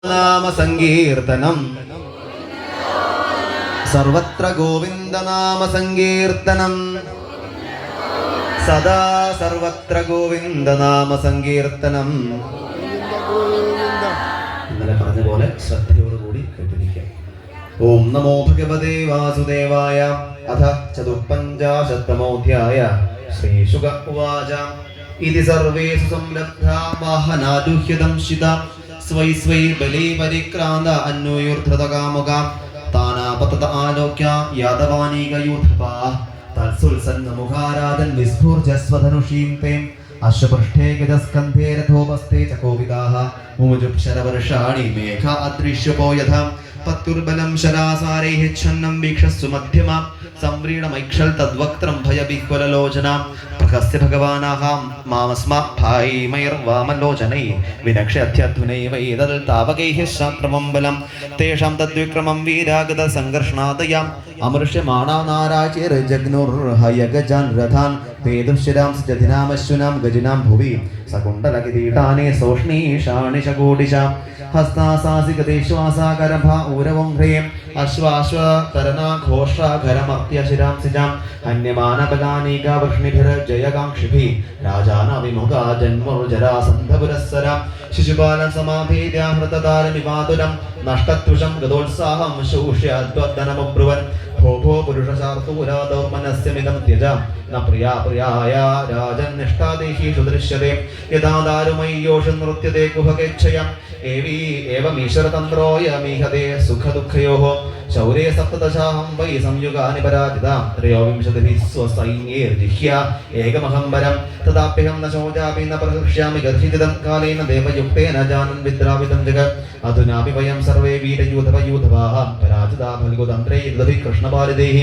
നാമ സങ്കീർത്തനം സർവത്ര ഗോവിന്ദ നാമ സങ്കീർത്തനം സദാ സർവത്ര ഗോവിന്ദ നാമ സങ്കീർത്തനം. ഇന്നലെ പറഞ്ഞ പോലെ ശ്രദ്ധയോടുകൂടി കേട്ടിരിക്കാം. ഓം നമോ ഭഗവതേ വാസുദേവായ. അഥ ചതുഃപഞ്ചാശത്തമോധ്യായ. ശ്രീശുക ഉവാച ഇതി സർവേഷു സംലബ്ധാ വാഹനാദുഹ്യദംശിത സ്വൈ സ്വൈ ബലി പരിക്രാന്ത അന്വയോർധൃതകാമുക താനാപതത ആലോക്യ യാദവാനീകയൂഥപാ തത്സുൽസന്നമുഖാരാധൻ വിസ്ഫൂർജസ്വധനുഷീം തേം അശ്വപൃഷ്ഠേ ഗജസ്കന്ധേ രഥോപസ്ഥേ ച കോവിദാഃ മുമുജുക്ഷരവർഷാണി മേഘ അദൃശ്യപോ യഥാ പത്യുർബലം ശരാസാരൈഃ ഛന്നം വീക്ഷസ്സു മധ്യമ സംവ്രീഡമൈക്ഷൽ തദ്വക്ത്രം ഭയവിഹ്വലലോചന പ്രഹസ്യ ഭഗവാനാഹം മാമസ്മാ ഭായിമൈർവാമലോചനൈ വിനക്ഷ്യധ്യധ്വനൈവൈതൽ താവകൈഃ ശാസ്ത്രമം ബലം തേഷാം തദ്വിക്രമം വീരാഗത സംഘർഷണാദയാം അമൃഷ്യമാണാ നാരാചിർജഗ്നുർഹയഗജാൻ രഥാൻ തേദുശ്ചിരാം ജധിനാമശ്വനാം ഗജിനാം ഭുവി സകുണ്ടലകിരീടാനി സോഷ്ണീഷാണി ശകോടിശാം ഹസ്താസാസികദേശാസാകരഭ ഊരവം ഹ്രേം അശ്വാശ്വതരനാഘോഷാഘരമർത്യശിരാം സിജാം ഹന്യമാനബലാനീകാവൃഷ്ണിഭിർജയകാംക്ഷിഭിः രാജാനവിമുഖാ ജന്മർജരാസന്ധപുരസ്സരാം ശിശുപാലം സമാഭീര്യാഹൃതതാരമിവാതുരം നഷ്ടത്വഷം ഗതോത്സാഹം ശൂഷ്യാദ്വദനമബ്രുവൻ ഭോ ഭോ പുരുഷശാർത്തൂരാദൗർമനസ്യമിദം ത്യജ ന പ്രിയാ പ്രിയായ രാജന്നിഷ്ഠാദേഹീഷു ദൃശ്യത്തെ യഥാ ദാരുമയ്യോഷു നൃത്യത്തെ കുഹകേച്ഛയം ഏവമീശ്വരതന്ത്രോയമീഹതേ സുഖദുഃഖയോഃ ശൗരേ സപ്തദശാഹം വൈ സംയുഗാനി പരാജിതാം ത്രയോവിംശതിഭിः സ്വസൈന്യൈർജിഹ്യ ഏകമഹംബരം തദാപ്യഹം ന ശോചാപി ന പ്രഹൃഷ്യാമി ഗർഹിതം കാലേന ദേവയുക്തേന ജാനൻ വിദ്രാവിതം ജഗത് അധുനാപി വയം സർവേ വീരയൂഥവയൂഥവാഃ പരാജിതാ ഫൽഗുതന്ത്രൈർദഭിः കൃഷ്ണപാലിതൈഃ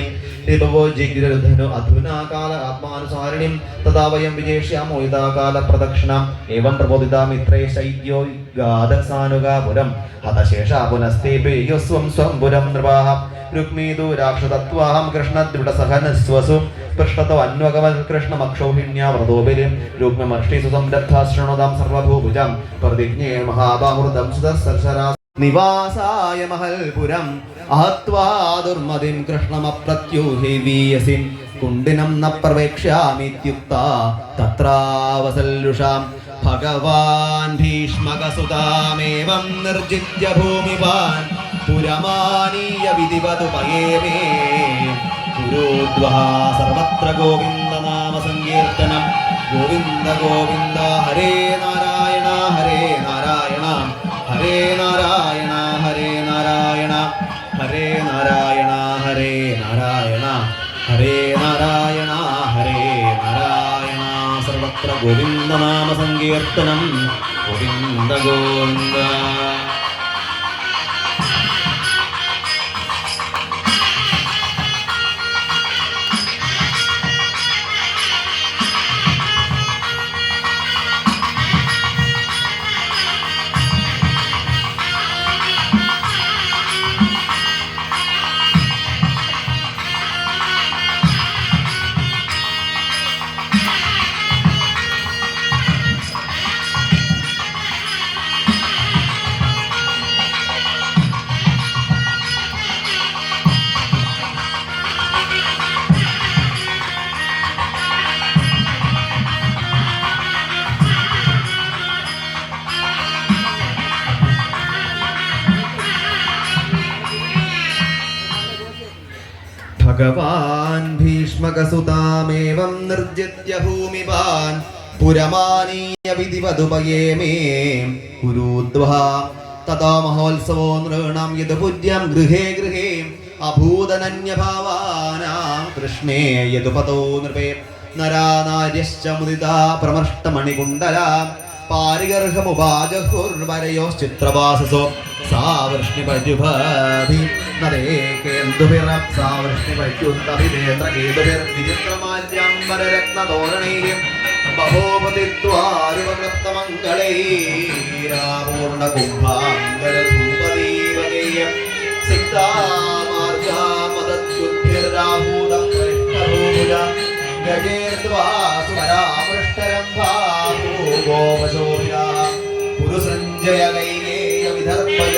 രിപവോ ജിഗ്രരുധനു അധുനാ കാല ആത്മാനുസാരിണിം തഥാ വയം വിജേഷ്യാമോ യഥാ കാല പ്രദക്ഷിണാം ഏവം പ്രബോധിതാ മിത്രേ ശൈദ്യോ ഗാദസാനുഗാപുരം ഹതശേഷാ പുനസ്തേപേയുസ്വം സ്വംപുരം നൃപാഃ രുക്മീതു രാക്ഷതത്വാഹം കൃഷ്ണദ്രുഢസഹനസ്വസു പൃഷ്ഠതോ അന്വഗമൽ കൃഷ്ണമക്ഷൗഹിണ്യാ വ്രതോബലിം രുക്മമർഷ്ടിസു സംരബ്ധാ ശൃണോതാം സർവഭൂഭുജം പ്രതിജ്ഞേ മഹാബാഹുർദം സുതസർശരാ നിവാസായ മഹൽപുരം അഹത്വാ ദുർമതിം കൃഷ്ണമപ്രത്യൂഹി വീയസിൻ കുണ്ടിനം ന പ്രവേക്ഷ്യാമിത്യുക്താ തത്രാവസല്ലുഷാം ഭഗവാൻ ഭീഷ്മകസുതാമേവം നിർജിത്യ ഭൂമിവാൻ പുരമാനീയ വിധിവതു പയേമേ പുരോദ്വഹ സർവത്ര ഗോവിന്ദ നാമ സങ്കീർത്തനം ഗോവിന്ദ ഗോവിന്ദ ഹരേ നാരായണ ഹരേ നാരായണ ഹരേ നാരായണ ഹരേ നാരായണ ഹരേ നാരായണ ഹരേ നാരായണ ഹരേ നാരായണ ഹരേ നാരായണ സർവത്ര ഗോവിന്ദ നാമ സങ്കീർത്തനം ഗോവിന്ദ ഗോവിന്ദ. ഭഗവാൻ ഭീഷ്മകസുതാമേവം നിർജിത്യ ഭൂമിവാൻ പുരമാനീയ വിധിവതുപയേമേ കുരുദ്വഹ തഥാ മഹോത്സവോ നൃണാം യദുപൂജ്യം ഗൃഹേ ഗൃഹേ അഭൂതനന്യഭാവാനാം കൃഷ്ണേ യദുപതോ നൃപേ നരാനാര്യശ്ച മുദിതാ പ്രമർഷ്ടമണികുണ്ടലാ പാരിഗർഹമുപാജഹുർവരയോശ്ചിത്രവാസസോ സാവൃഷ്ണിപജുഭാധി നരേകേന്ദുഭിരം സാവൃഷ്ണിപജ്യുത്തഭിനേത്രകേതുഭിർവിചിത്രമാല്യാംബരരത്നതോരണൈര്യം ബഹോപതിദ്വാരുപകൃപ്തമംഗളൈരാപൂർണകുംഭാംഗലധൂപദീപകേയം സിക്താമാർജാമദത്യുദ്ഭിർരാഹൂതം കൃഷ്ണഭൂജ ഗജേർദ്വാസുമരാമൃഷ്ടരംഭാ ഗോപശോഭിരാ പുരുസഞ്ജയ കൈകേയ വിദർഭയ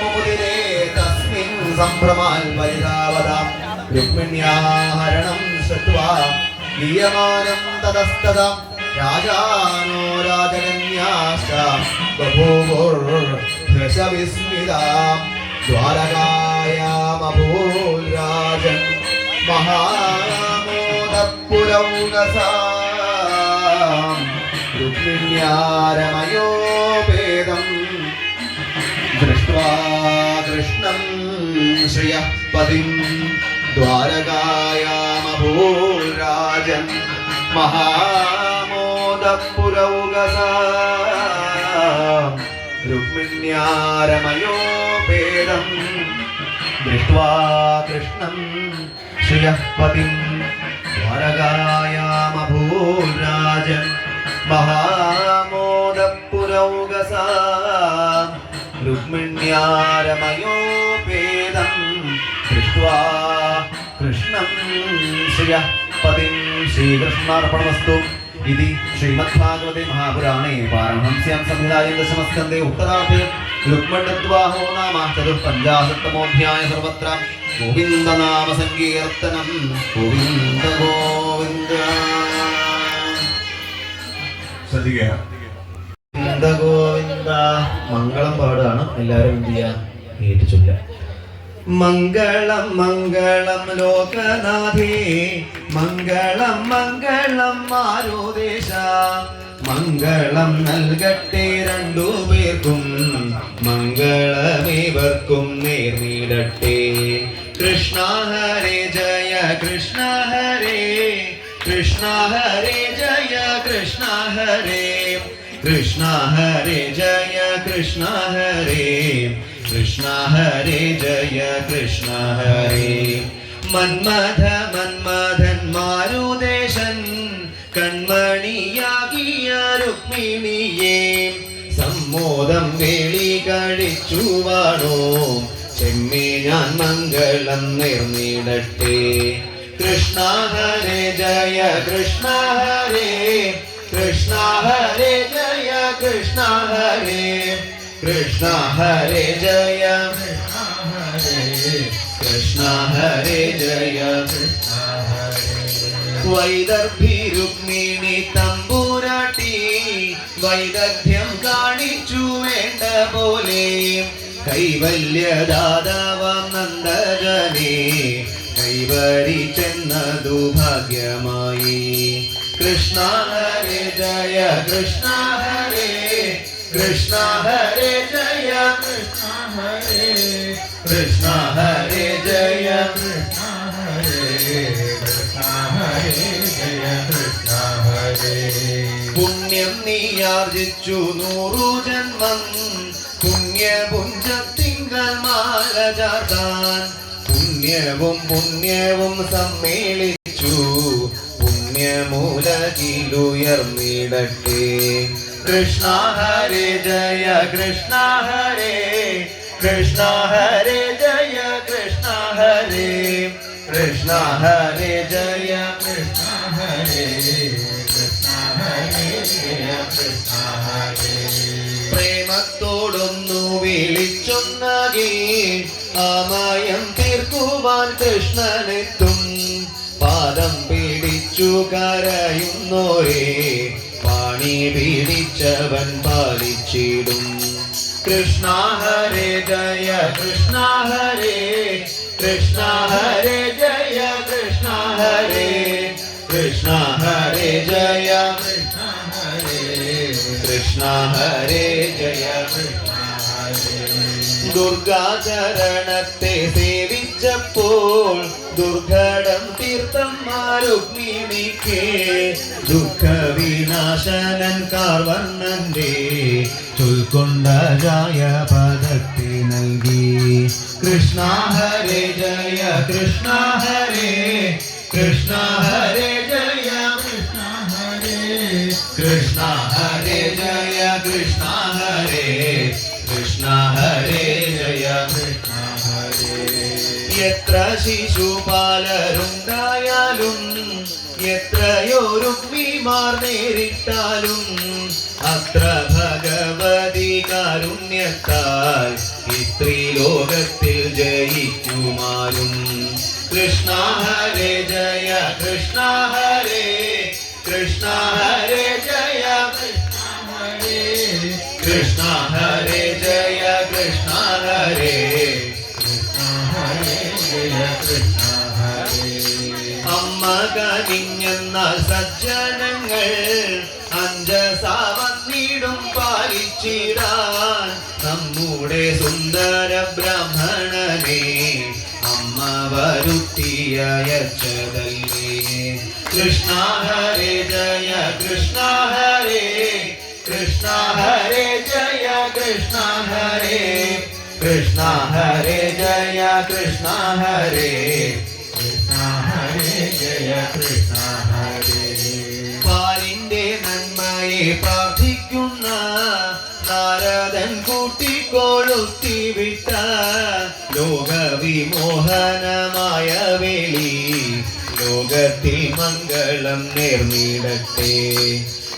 മുദിരേ തസ്മിൻ സംഭ്രമാൽ പരിതാവതാം രുക്മിണ്യാഹരണം ശ്രുത്വാ ലീയമാനം തതസ്തദാം രാജാനോ രാജകന്യാശ്ച ബഭൂവുർഹൃശവിസ്മിതാം ദ്വാരകായാമഭൂൽ രാജൻ മഹാമോദപുരൗകസാം രുക്മിണ്യാരമയോപേദം ദൃഷ്ട്വാ കൃഷ്ണം ശ്രിയഃ പതിം ദ്വാരകായാമഭൂൽ രാജൻ മഹാമോദപുരൗകസാം രുക്മിണ്യാരമയോപേദം ദൃഷ്ട്വാ കൃഷ്ണം ശ്രിയഃ പതിം ദ്വാരകായാമഭൂൽ രാജൻ മഹാമോദപുരൗകസാം രുക്മിണ്യാരമയോപേദം ദൃഷ്ട്വാ കൃഷ്ണം ശ്രിയഃ പതിം. ശ്രീകൃഷ്ണാർപ്പണമസ്തു. इति श्रीमद्भागवते महापुराणे पारमहंस्यां संहितायां दशमस्कन्धे उत्तरार्धे रुक्मण्डद्वाहो नाम चतुःपञ्चाशत्तमोऽध्यायः. सर्वत्र गोविन्दनाम सङ्कीर्तनं गोविन्द गोविन्द. ശ്രദ്ധിക്കുക. ഗോവിന്ദ ഗോവിന്ദ. മംഗളം പാടാണ്. എല്ലാവരും എന്ത് ചെയ്യുക? കേട്ട് ചൊല്ലുക. മംഗളം മംഗളം ലോകനാഥേ മംഗളം മംഗളം മാരുദേശ മംഗളം നൽകട്ടെ രണ്ടുപേർക്കും മംഗളമേവർക്കും നേർന്നിടട്ടെ. കൃഷ്ണ ഹരേ ജയ കൃഷ്ണ ഹരേ കൃഷ്ണ ഹരേ ജയ കൃഷ്ണ ഹരേ കൃഷ്ണ ഹരേ ജയ കൃഷ്ണ ഹരേ കൃഷ്ണ ഹരേ ജയ കൃഷ്ണ ഹരേ. മന്മഥ മന്മഥൻ മാരുദേശൻ കൺമണിയാകിയ രുക്മിണിയെ സമ്മോദം വേളി കഴിച്ചു വാണോ ചെമ്മേ ഞാൻ മംഗളം നേർന്നിടട്ടെ. കൃഷ്ണ ഹരേ ജയ കൃഷ്ണ ഹരേ കൃഷ്ണ ഹരേ ജയ കൃഷ്ണ ഹരേ കൃഷ്ണ ഹരേ ജയ കൃഷ്ണ ഹരേ ജയ. വൈദർഭി രുക്മിണി തമ്പുരാട്ടി വൈദഗ്ധ്യം കാണിച്ചു വേണ്ട പോലെ കൈവല്യദാതാവാം നന്ദജനേ കൈവരി ചെന്നതു ഭാഗ്യമായി. കൃഷ്ണ ഹരേ ജയ കൃഷ്ണ ഹരേ കൃഷ്ണ ഹരേ ജയ കൃഷ്ണ ഹരേ കൃഷ്ണ ഹരേ ജയ കൃഷ്ണ ഹരേ കൃഷ്ണ ഹരേ ജയ കൃഷ്ണ ഹരേ. പുണ്യം നീയാർജിച്ചു 100 ജന്മം പുണ്യപുഞ്ചത്തിങ്കൽ മാല ചാർത്താൻ പുണ്യവും പുണ്യവും സമ്മേളിച്ചു പുണ്യമൂലകിലുയർന്നിടട്ടെ. കൃഷ്ണ ഹരേ ജയ കൃഷ്ണ ഹരേ കൃഷ്ണ ഹരേ ജയ കൃഷ്ണ ഹരേ കൃഷ്ണ ഹരേ ജയ കൃഷ്ണ ഹരേ കൃഷ്ണ ഹരേ ജയ കൃഷ്ണ ഹരേ. പ്രേമത്തോടൊന്നു വിളിച്ചൊന്നകി ആമയം തീർക്കുവാൻ കൃഷ്ണനെത്തും പാദം പിടിച്ചു കരയുന്നോരേ പാണി പിടിച്ചവൻ പാലിച്ചിടും. കൃഷ്ണ ഹരേ ജയ കൃഷ്ണ ഹരേ കൃഷ്ണ ഹരേ ജയ കൃഷ്ണ ഹരേ കൃഷ്ണ ഹരേ ജയ കൃഷ്ണ ഹരേ കൃഷ്ണ ഹരേ ജയ കൃഷ്ണ ഹരേ. ദുർഗാചരണത്തെ സേവിച്ചപ്പോൾ ദുർഘടം തീർത്ഥമ്മ രുക്മിണിക്ക് ദുഃഖവിനാശനൻ കാർവർണ്ണന്റെ ചൊൽക്കൊണ്ടജായ പദത്തെ നൽകി. കൃഷ്ണ ഹരേ ജയ കൃഷ്ണ ഹരേ കൃഷ്ണ ഹരേ ജയ കൃഷ്ണ ഹരേ കൃഷ്ണ ഹരേ ജയ കൃഷ്ണ ഹരേ കൃഷ്ണ ഹരേ ജയ കൃഷ്ണ ഹരേ. എത്ര ശിശുപാലരുണ്ടായാലും എത്രയോ രുക്മിമാർ നേരിട്ടാലും അത്ര ഭഗവതി കാരുണ്യത്താൽ ഇത്രിലോകത്തിൽ ജയിക്കുമാരും. കൃഷ്ണ ഹരേ ജയ കൃഷ്ണ ഹരേ കൃഷ്ണ ഹരേ ജയ കൃഷ്ണ ഹരേ ജയ കൃഷ്ണ ഹരേ അമ്മ കനിഞ്ഞെന്നാൽ സജ്ജനങ്ങൾ അഞ്ജസാ വന്നിടും പാലിച്ചിടാൻ നമ്മുടെ സുന്ദര ബ്രാഹ്മണനെ അമ്മ വരുത്തിയച്ചതല്ലേ. കൃഷ്ണ ഹരേ ജയ കൃഷ്ണ ഹരേ കൃഷ്ണ ഹരേ ജയ കൃഷ്ണ ഹരേ കൃഷ്ണ ഹരേ ജയ കൃഷ്ണ ഹരേ കൃഷ്ണ ഹരേ ജയ കൃഷ്ണ ഹരേ. പാലിന്റെ നന്മയെ പ്രാർത്ഥിക്കുന്ന നാരദൻ കൂട്ടിക്കൊളുത്തിവിട്ട ലോകവിമോഹനമായ വേളി ലോകത്തിൽ മംഗളം നേർന്നിടട്ടെ.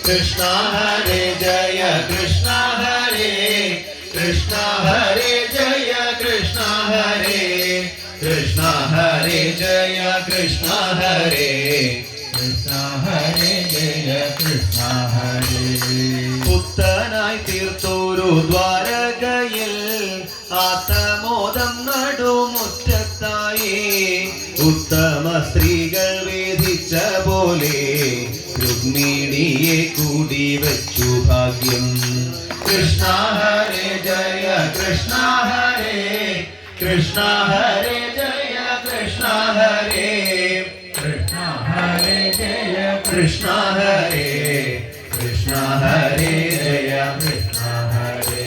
കൃഷ്ണ ഹരേ ജയ കൃഷ്ണ ഹരേ കൃഷ്ണ ഹരേ ജയ കൃഷ്ണ ഹരേ കൃഷ്ണ ഹരേ ജയ കൃഷ്ണ ഹരേ കൃഷ്ണ ഹരേ ജയ കൃഷ്ണ ഹരേ. പുത്തനായി തീർത്തൊരു ദ്വാരകയിൽ ആത്തമോദം നടുമുറ്റത്തായി ഉത്തമ സ്ത്രീകൾ വേദിച്ച പോലെ രുക്മിണിയെ കൂടി വച്ചു ഭാഗ്യം. കൃഷ്ണ ഹരേ ജയ കൃഷ്ണ ഹരേ കൃഷ്ണ ഹരേ ജയ കൃഷ്ണ ഹരേ കൃഷ്ണ ഹരേ ജയ കൃഷ്ണ ഹരേ കൃഷ്ണ ഹരേ ജയ കൃഷ്ണ ഹരേ.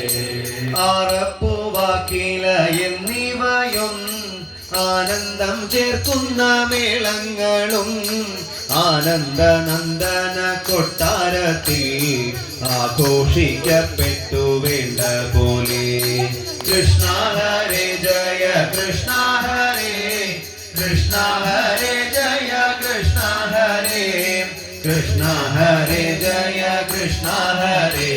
ആറപ്പൂവാക്കില എന്നിവയും ആനന്ദം ചേർക്കുന്ന മേളങ്ങളും ആനന്ദനന്ദന കൊട്ടാരത്തിൽ ആഘോഷിക്കപ്പെട്ടു വേണ്ട പോലെ. കൃഷ്ണ ഹരേ ജയ കൃഷ്ണ ഹരേ കൃഷ്ണ ഹരേ ജയ കൃഷ്ണ ഹരേ കൃഷ്ണ ഹരേ ജയ കൃഷ്ണ ഹരേ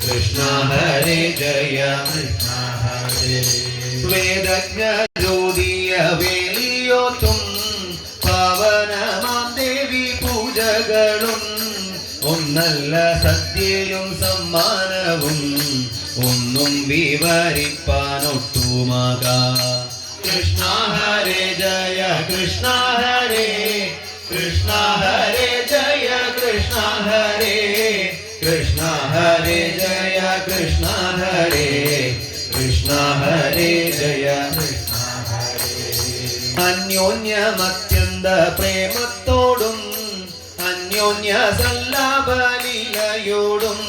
കൃഷ്ണ ഹരേ ജയ കൃഷ്ണ ഹരേ. വേദജ്ഞ ജ്യോതിയ വേലിയോത്തും പാവനമാം ദേവി പൂജകളും ഒന്നല്ല സദ്യയും സമ്മാനവും ഒന്നും വിവരിപ്പാനൊട്ടുമാകാം. കൃഷ്ണ ഹരേ ജയ കൃഷ്ണ ഹരേ കൃഷ്ണ ഹരേ ജയ കൃഷ്ണ ഹരേ കൃഷ്ണ ഹരേ ജയ കൃഷ്ണ ഹരേ കൃഷ്ണ ഹരേ ജയ കൃഷ്ണ ഹരേ. അന്യോന്യമത്യന്ത പ്രേമത്തോടും അന്യോന്യ സല്ലാപലീലയോടും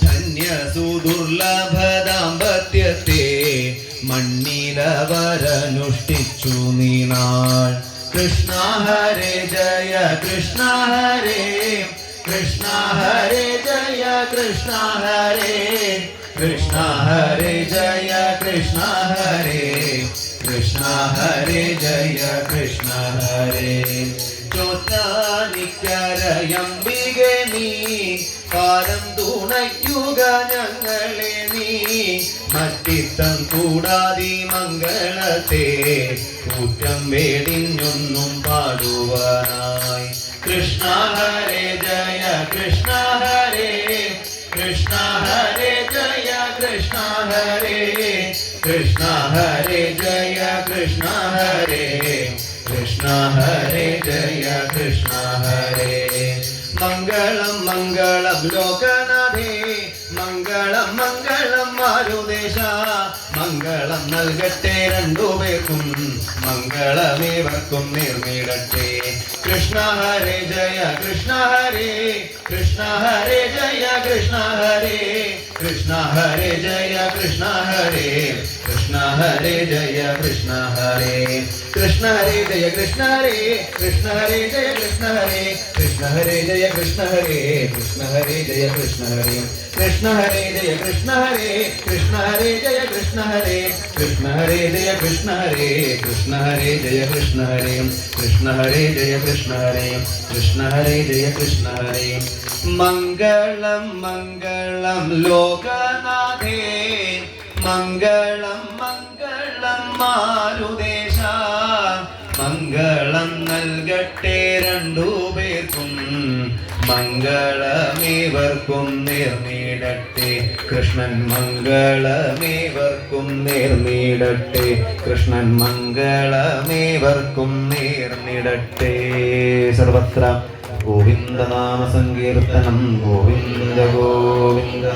ധന്യസുദുർലഭ ദാമ്പത്യത്തെ മണ്ണിലവരനുഷ്ഠിച്ചു നീനാൾ. കൃഷ്ണ ഹരേ ജയ കൃഷ്ണ ഹരേ കൃഷ്ണ ഹരേ ജയ കൃഷ്ണ ഹരേ കൃഷ്ണ ഹരേ ജയ കൃഷ്ണ ഹരേ കൃഷ്ണ ഹരേ ജയ കൃഷ്ണ ഹരേ. ചോറ്റാനിക്കരയംബികെ നീ കാലം തുണയ്ക്കുക ഞങ്ങളെ നീ മറ്റിത്തം കൂടാതി മംഗളത്തെ കൂറ്റം വേടിഞ്ഞൊന്നും പാടുവാനായി. കൃഷ്ണ ഹരേ ജയ കൃഷ്ണ ഹരേ കൃഷ്ണ ഹരേ ജയ കൃഷ്ണ ഹരേ കൃഷ്ണ ഹരേ ജയ കൃഷ്ണ ഹരേ കൃഷ്ണ ഹരേ ജയ കൃഷ്ണ ഹരേ. മംഗളം മംഗളം ലോകനാഥേ മംഗളം മംഗളം മാരുദേശ മംഗളം നൽകട്ടെ രണ്ടുപേർക്കും മംഗളമേവർക്കും നേർന്നിടട്ടെ. കൃഷ്ണ ഹരേ ജയ കൃഷ്ണ ഹരേ കൃഷ്ണ ഹരേ ജയ കൃഷ്ണ ഹരേ കൃഷ്ണ ഹരേ ജയ കൃഷ്ണ ഹരേ കൃഷ്ണ കൃഷ്ണ ഹരേ ജയ കൃഷ്ണ ഹരേ കൃഷ്ണ ഹരേ ജയ കൃഷ്ണ ഹരേ കൃഷ്ണ ഹരേ ജയ കൃഷ്ണ ഹരേ കൃഷ്ണ ഹരേ ജയ കൃഷ്ണ ഹരേ കൃഷ്ണ ഹരേ ജയ കൃഷ്ണ ഹരേ കൃഷ്ണ ഹരേ ജയ കൃഷ്ണ ഹരേ കൃഷ്ണ ഹരേ ജയ കൃഷ്ണ ഹരേ കൃഷ്ണ ഹരേ ജയ കൃഷ്ണ ഹരേ കൃഷ്ണ ഹരേ ജയ കൃഷ്ണ ഹരേ കൃഷ്ണ ഹരേ ജയ കൃഷ്ണ ഹരേ കൃഷ്ണ ഹരേ ജയ കൃഷ്ണ ഹരേ മംഗളം മംഗളം ലോകനാഥേ മംഗളം മംഗളം മാരുദേശ മംഗളം നൽകട്ടെ രണ്ടുപേർക്കും മംഗളമേവർക്കും നേർന്നിടട്ടെ കൃഷ്ണൻ മംഗളമേവർക്കും നേർന്നിടട്ടെ കൃഷ്ണൻ മംഗളമേവർക്കും നേർന്നിടട്ടെ സർവത്ര ഗോവിന്ദനാമ സങ്കീർത്തനം ഗോവിന്ദ ഗോവിന്ദ